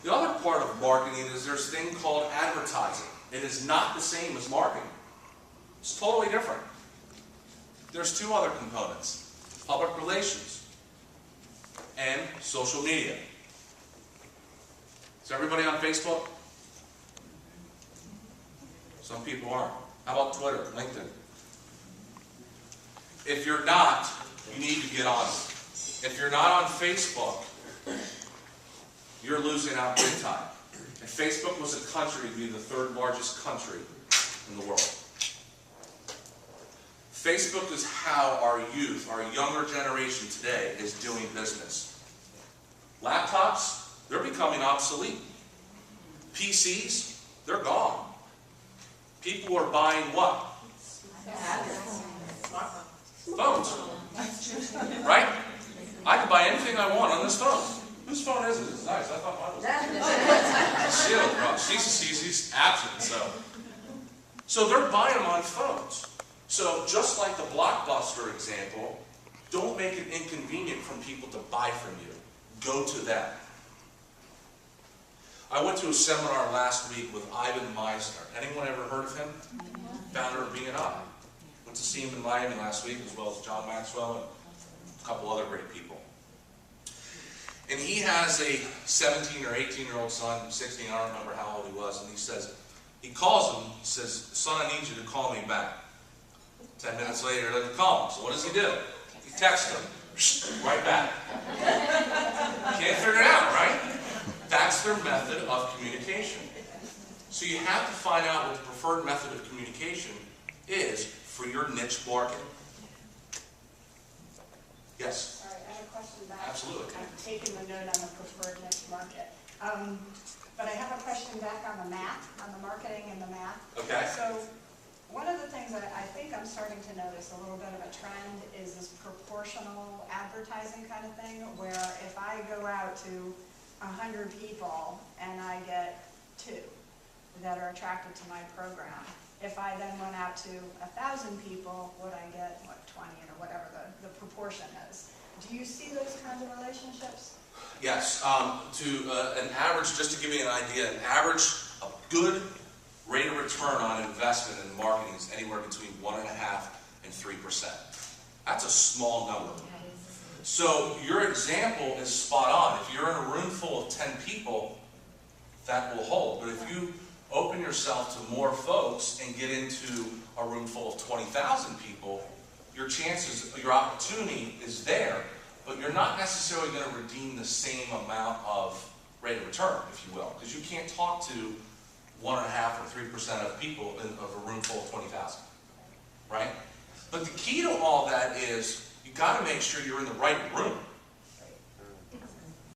The other part of marketing is there's a thing called advertising. It is not the same as marketing. It's totally different. There's two other components: public relations and social media. Is everybody on Facebook? Some people aren't. How about Twitter, LinkedIn? If you're not, you need to get on it. If you're not on Facebook, you're losing out big time. If Facebook was a country, it'd be the third largest country in the world. Facebook is how our youth, our younger generation today, is doing business. Laptops, they're becoming obsolete. PCs, they're gone. People are buying what? Phones. Right? I can buy anything I want on this phone. Whose phone is it? It's nice. I thought mine was sealed. She's absent. So they're buying them on phones. So just like the Blockbuster example, don't make it inconvenient for people to buy from you. Go to them. I went to a seminar last week with Ivan Meisner. Anyone ever heard of him? Founder of VID00059. Went to see him in Miami last week, as well as John Maxwell and a couple other great people. And he has a 17 or 18-year-old son, 16, I don't remember how old he was, and he calls him, he says, "Son, I need you to call me back." 10 minutes later, he doesn't call him. So what does he do? He texts him, right back. Can't figure it out, right? That's their method of communication. So you have to find out what the preferred method of communication is for your niche market. Yes? Sorry, I have a question back. Absolutely. I'm taking the note on the preferred niche market. But I have a question back on the math, on the marketing and the math. Okay. So one of the things that I think I'm starting to notice a little bit of a trend is this proportional advertising kind of thing, where if I go out to 100 people and I get 2 that are attracted to my program, if I then went out to 1,000 people, would I get, 20 or whatever the proportion is? Do you see those kinds of relationships? Yes. An average, just to give you an idea, a good rate of return on investment in marketing is anywhere between 1.5% and 3%. That's a small number. So your example is spot on. If you're in a room full of 10 people, that will hold. But if you open yourself to more folks and get into a room full of 20,000 people, your chances, your opportunity is there, but you're not necessarily going to redeem the same amount of rate of return, if you will, because you can't talk to 1.5% or 3% of people of a room full of 20,000, right? But the key to all that is you got to make sure you're in the right room.